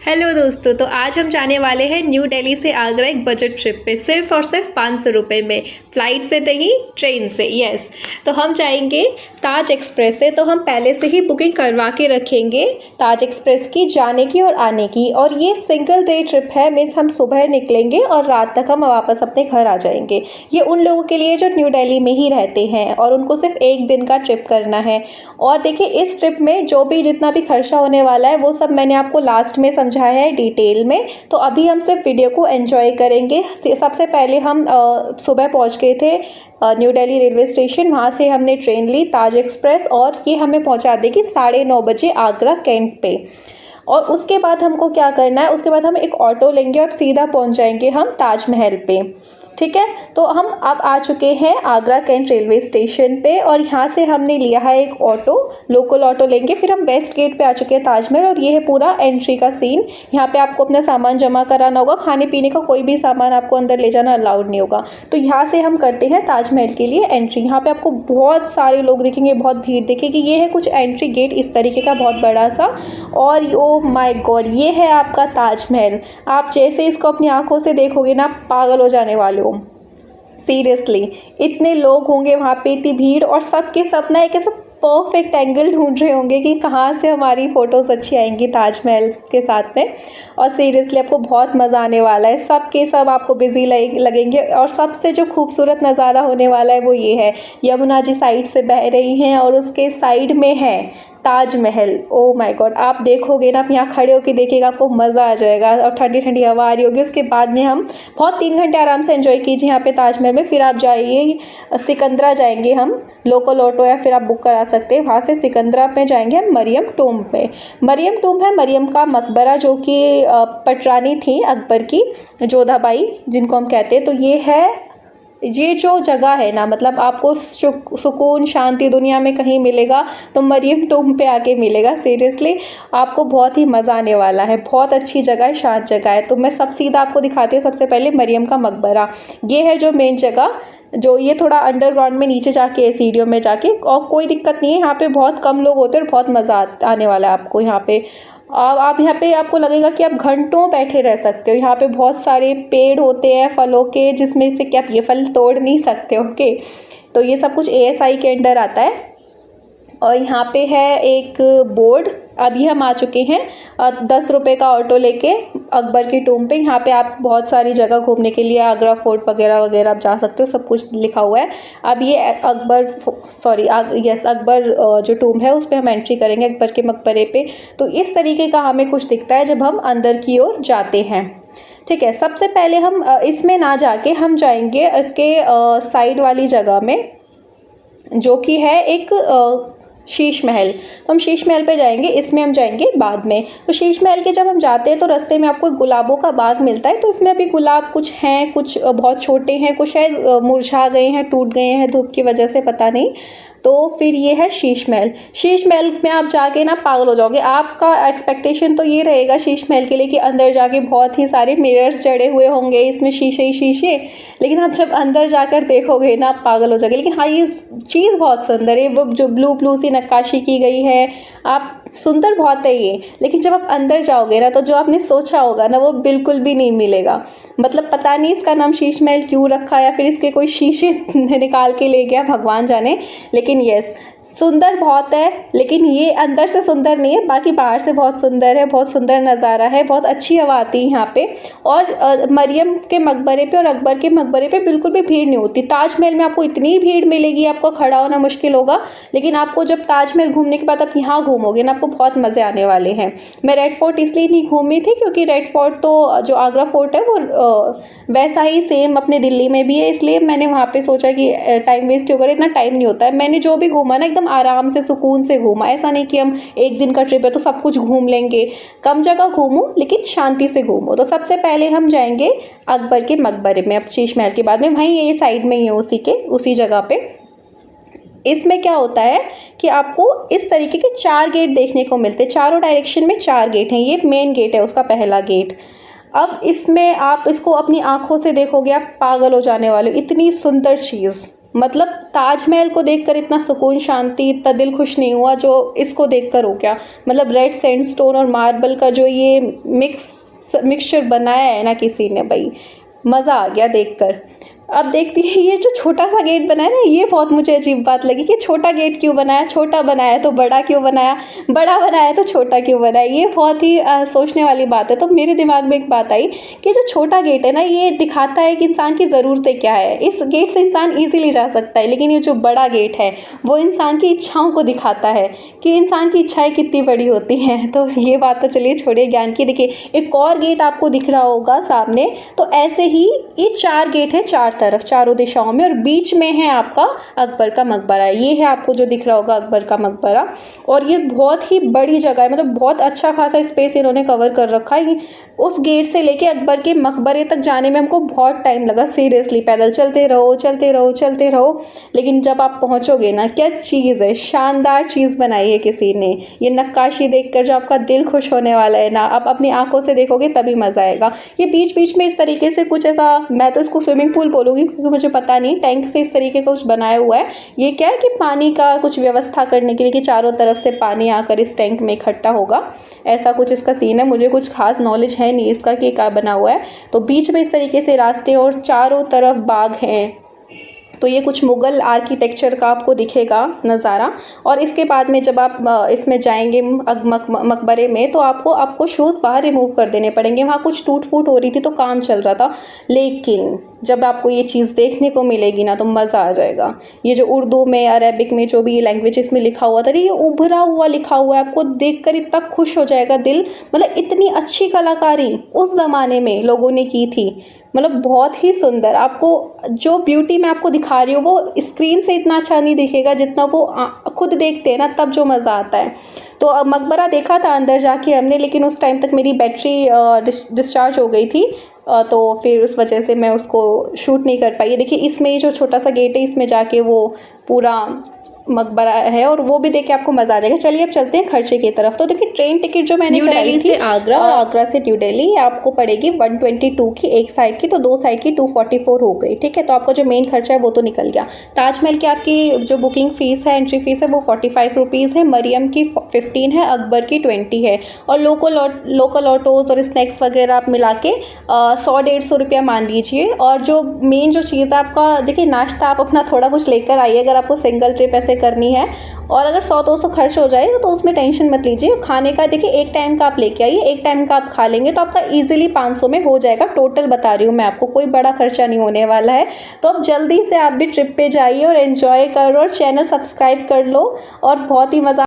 Hello दोस्तों, तो आज हम जाने वाले हैं न्यू दिल्ली से आगरा एक बजट ट्रिप पे सिर्फ और सिर्फ 500 रुपये में। फ़्लाइट से नहीं, ट्रेन से। यस, तो हम जाएंगे ताज एक्सप्रेस से। तो हम पहले से ही बुकिंग करवा के रखेंगे ताज एक्सप्रेस की जाने की और आने की। और ये सिंगल डे ट्रिप है, मीन्स हम सुबह निकलेंगे और रात तक हम वापस अपने घर आ जाएंगे। ये उन लोगों के लिए जो न्यू दिल्ली में ही रहते हैं और उनको सिर्फ एक दिन का ट्रिप करना है। और देखिए, इस ट्रिप में जो भी जितना भी खर्चा होने वाला है वो सब मैंने आपको लास्ट में समझाया है डिटेल में। तो अभी हम सिर्फ वीडियो को एंजॉय करेंगे। सबसे पहले हम सुबह पहुंच गए थे न्यू दिल्ली रेलवे स्टेशन। वहाँ से हमने ट्रेन ली ताज एक्सप्रेस और ये हमें पहुंचा देगी 9:30 बजे आगरा कैंट पे। और उसके बाद हमको क्या करना है, उसके बाद हम एक ऑटो लेंगे और सीधा पहुंच जाएंगे हम ताजमहल पे। ठीक है, तो हम अब आ चुके हैं आगरा कैंट रेलवे स्टेशन पे और यहाँ से हमने लिया है एक ऑटो, लोकल ऑटो लेंगे। फिर हम वेस्ट गेट पे आ चुके हैं ताजमहल और ये है पूरा एंट्री का सीन। यहाँ पे आपको अपना सामान जमा कराना होगा, खाने पीने का कोई भी सामान आपको अंदर ले जाना अलाउड नहीं होगा। तो यहाँ से हम करते हैं ताजमहल के लिए एंट्री। यहाँ पे आपको बहुत सारे लोग दिखेंगे, बहुत भीड़ दिखेगी। ये है कुछ एंट्री गेट इस तरीके का, बहुत बड़ा सा। और ओ माय गॉड, ये है आपका ताजमहल। आप जैसे इसको अपनी आंखों से देखोगे ना, पागल हो जाने वाले हो। सीरियसली, इतने लोग होंगे वहाँ पे, इतनी भीड़, और सबके सब ना एक ऐसा परफेक्ट एंगल ढूंढ रहे होंगे कि कहाँ से हमारी फ़ोटोज़ अच्छी आएंगी ताजमहल के साथ में। और सीरियसली आपको बहुत मज़ा आने वाला है। सब के सब आपको बिजी लगेंगे। और सबसे जो खूबसूरत नज़ारा होने वाला है वो ये है, यमुना जी साइड से बह रही हैं और उसके साइड में है ताजमहल। ओ माय गॉड, आप देखोगे ना, आप यहाँ खड़े होकर देखिएगा, आपको मज़ा आ जाएगा। और ठंडी ठंडी हवा आ रही होगी। उसके बाद में हम बहुत 3 घंटे आराम से एंजॉय कीजिए यहाँ पे ताजमहल में। फिर आप जाइए सिकंदरा, जाएंगे हम लोकल ऑटो या फिर आप बुक करा सकते हैं। वहाँ से सिकंदरा पे जाएंगे हम मरियम टूम्ब पे। मरियम टूम्ब है मरियम का मकबरा, जो कि पटरानी थी अकबर की, जोधाबाई जिनको हम कहते हैं। तो ये जो जगह है ना, मतलब आपको सुकून शांति दुनिया में कहीं मिलेगा तो मरियम टूम्ब पे आके मिलेगा। सीरियसली आपको बहुत ही मज़ा आने वाला है। बहुत अच्छी जगह है, शांत जगह है। तो मैं सब सीधा आपको दिखाती हूँ। सबसे पहले मरियम का मकबरा, ये है जो मेन जगह, जो ये थोड़ा अंडरग्राउंड में नीचे जाके सीढ़ियों में जाके। और कोई दिक्कत नहीं है, यहाँ पे बहुत कम लोग होते हैं और बहुत मज़ा आने वाला है आपको यहाँ पे। आप यहाँ पे आपको लगेगा कि आप घंटों बैठे रह सकते हो। यहाँ पे बहुत सारे पेड़ होते हैं फलों के, जिसमें से कि आप ये फल तोड़ नहीं सकते। ओके, तो ये सब कुछ ASI के अंडर आता है। और यहाँ पे है एक बोर्ड। अभी हम आ चुके हैं 10 रुपये का ऑटो लेके अकबर की टूम्ब पे। यहाँ पे आप बहुत सारी जगह घूमने के लिए, आगरा फोर्ट वगैरह वगैरह आप जा सकते हो, सब कुछ लिखा हुआ है। अब ये अकबर जो टूम्ब है उस पर हम एंट्री करेंगे, अकबर के मकबरे पे। तो इस तरीके का हमें कुछ दिखता है जब हम अंदर की ओर जाते हैं। ठीक है, सबसे पहले हम इसमें ना जाके हम जाएंगे इसके साइड वाली जगह में, जो कि है एक शीश महल। तो हम शीश महल पे जाएंगे, इसमें हम जाएंगे बाद में। तो शीश महल के जब हम जाते हैं तो रास्ते में आपको गुलाबों का बाग मिलता है। तो इसमें अभी गुलाब कुछ हैं, कुछ बहुत छोटे हैं, कुछ शायद मुरझा गए हैं, टूट गए हैं धूप की वजह से, पता नहीं। तो फिर ये है शीश महल। शीश महल में आप जाके ना पागल हो जाओगे। आपका एक्सपेक्टेशन तो ये रहेगा शीश महल के लिए कि अंदर जाके बहुत ही सारे मिरर्स जड़े हुए होंगे, इसमें शीशे ही शीशे। लेकिन आप जब अंदर जाकर देखोगे ना, आप पागल हो जाओगे। लेकिन हाँ, ये चीज़ बहुत सुंदर है। वो जो ब्लू सी नक्काशी की गई है, आप सुंदर बहुत है ये। लेकिन जब आप अंदर जाओगे ना, तो जो आपने सोचा होगा ना, वो बिल्कुल भी नहीं मिलेगा। मतलब पता नहीं इसका नाम शीश महल क्यों रखा, या फिर इसके कोई शीशे निकाल के ले गया, भगवान जाने। लेकिन यस, सुंदर बहुत है। लेकिन ये अंदर से सुंदर नहीं है, बाकी बाहर से बहुत सुंदर है। बहुत सुंदर नज़ारा है, बहुत अच्छी हवा आती है यहाँ पे। और मरियम के मकबरे पे और अकबर के मकबरे पे बिल्कुल भी भीड़ नहीं होती। ताजमहल में आपको इतनी भीड़ मिलेगी, आपको खड़ा होना मुश्किल होगा। लेकिन आपको जब ताजमहल घूमने के बाद आप यहाँ घूमोगे ना, आपको बहुत मज़े आने वाले हैं। मैं रेड फोर्ट इसलिए नहीं घूमी थी क्योंकि रेड फोर्ट तो जो आगरा फोर्ट है वो वैसा ही सेम अपने दिल्ली में भी है, इसलिए मैंने वहाँ पे सोचा कि टाइम वेस्ट होगा। इतना टाइम नहीं होता है। मैंने जो भी घूमा ना, एकदम आराम से सुकून से घूमा। ऐसा नहीं कि हम एक दिन का ट्रिप है तो सब कुछ घूम लेंगे। कम जगह घूमो लेकिन शांति से घूमो। तो सबसे पहले हम जाएंगे अकबर के मकबरे में। अब शीश महल के बाद में वहीं ये साइड में ही है, उसी जगह पे। इसमें क्या होता है कि आपको इस तरीके के 4 गेट देखने को मिलते हैं। चारों डायरेक्शन में 4 गेट हैं। ये मेन गेट है, उसका पहला गेट। अब इसमें आप इसको अपनी आंखों से देखोगे, आप पागल हो जाने वाले हो। इतनी सुंदर चीज़, मतलब ताजमहल को देखकर इतना सुकून शांति इतना दिल खुश नहीं हुआ जो इसको देखकर हो गया। मतलब रेड सैंडस्टोन और मार्बल का जो ये मिक्सचर बनाया है ना किसी ने, भाई मज़ा आ गया देखकर। अब देखती है ये जो छोटा सा गेट बनाया ना, ये बहुत मुझे अजीब बात लगी कि छोटा गेट क्यों बनाया, छोटा बनाया तो बड़ा क्यों बनाया, बड़ा बनाया तो छोटा क्यों बनाया। ये बहुत ही सोचने वाली बात है। तो मेरे दिमाग में एक बात आई कि जो छोटा गेट है ना, ये दिखाता है कि इंसान की ज़रूरतें क्या है। इस गेट से इंसान ईजिली जा सकता है, लेकिन ये जो बड़ा गेट है वो इंसान की इच्छाओं को दिखाता है कि इंसान की इच्छाएँ कितनी बड़ी होती हैं। तो ये बात तो चलिए छोड़िए ज्ञान की। देखिए एक और गेट आपको दिख रहा होगा सामने, तो ऐसे ही ये 4 गेट हैं चार तरफ, चारों दिशाओं में, और बीच में है आपका अकबर का मकबरा। ये है आपको जो दिख रहा होगा अकबर का मकबरा। और ये बहुत ही बड़ी जगह है, मतलब बहुत अच्छा खासा स्पेस इन्होंने कवर कर रखा है। उस गेट से लेके अकबर के मकबरे तक जाने में हमको बहुत टाइम लगा, सीरियसली। पैदल चलते रहो चलते रहो चलते रहो, लेकिन जब आप पहुंचोगे ना, क्या चीज़ है, शानदार चीज़ बनाई है किसी ने। ये नक्काशी देखकर जो आपका दिल खुश होने वाला है ना, आप अपनी आंखों से देखोगे तभी मज़ा आएगा। ये बीच बीच में इस तरीके से कुछ ऐसा, मैं तो इसको स्विमिंग पूल बोलूँगी क्योंकि मुझे पता नहीं, टैंक से इस तरीके का कुछ बनाया हुआ है। ये क्या है कि पानी का कुछ व्यवस्था करने के लिए कि चारों तरफ से पानी आकर इस टैंक में इकट्ठा होगा, ऐसा कुछ इसका सीन है। मुझे कुछ खास नॉलेज है नहीं इसका कि क्या बना हुआ है। तो बीच में इस तरीके से रास्ते और चारों तरफ बाग हैं। तो ये कुछ मुग़ल आर्किटेक्चर का आपको दिखेगा नज़ारा। और इसके बाद में जब आप इसमें जाएंगे मकबरे में, तो आपको शूज़ बाहर रिमूव कर देने पड़ेंगे। वहाँ कुछ टूट फूट हो रही थी तो काम चल रहा था, लेकिन जब आपको ये चीज़ देखने को मिलेगी ना तो मज़ा आ जाएगा। ये जो उर्दू में, अरेबिक में, जो भी लैंग्वेजेस में लिखा हुआ था, ये उभरा हुआ लिखा हुआ है, आपको देखकर इतना खुश हो जाएगा दिल। मतलब इतनी अच्छी कलाकारी उस ज़माने में लोगों ने की थी, मतलब बहुत ही सुंदर। आपको जो ब्यूटी मैं आपको दिखा रही हूँ वो स्क्रीन से इतना अच्छा नहीं दिखेगा जितना वो खुद देखते हैं ना, तब जो मज़ा आता है। तो अब मकबरा देखा था अंदर जाके हमने, लेकिन उस टाइम तक मेरी बैटरी डिस्चार्ज हो गई थी, तो फिर उस वजह से मैं उसको शूट नहीं कर पाई। देखिए इसमें जो छोटा सा गेट है, इसमें जाके वो पूरा मकबरा है और वो भी देख के आपको मज़ा आ जाएगा। चलिए अब चलते हैं खर्चे की तरफ। तो देखिए ट्रेन टिकट जो मैंने कराई थी न्यू दिल्ली से आगरा और आगरा से न्यू दिल्ली, आपको पड़ेगी 122 की एक साइड की, तो 2 साइड की 244 हो गई। ठीक है, तो आपका जो मेन खर्चा है वो तो निकल गया। ताजमहल की आपकी जो बुकिंग फ़ीस है, एंट्री फ़ीस है, वो 45 रुपीज़ है। मरियम की 15 है, अकबर की 20 है। और लोकल ऑटोज़ और स्नैक्स वगैरह आप मिला के 100-150 रुपया मान लीजिए। और जो मेन जो चीज़ है आपका, देखिए नाश्ता आप अपना थोड़ा कुछ लेकर आइए अगर आपको सिंगल ट्रिप ऐसे करनी है। और अगर 100-200 खर्च हो जाए तो उसमें टेंशन मत लीजिए। खाने का देखिए एक टाइम का आप लेके आइए, एक टाइम का आप खा लेंगे तो आपका इजीली 500 में हो जाएगा। टोटल बता रही हूँ मैं आपको, कोई बड़ा खर्चा नहीं होने वाला है। तो अब जल्दी से आप भी ट्रिप पे जाइए और एंजॉय करो और चैनल सब्सक्राइब कर लो और बहुत ही मज़ा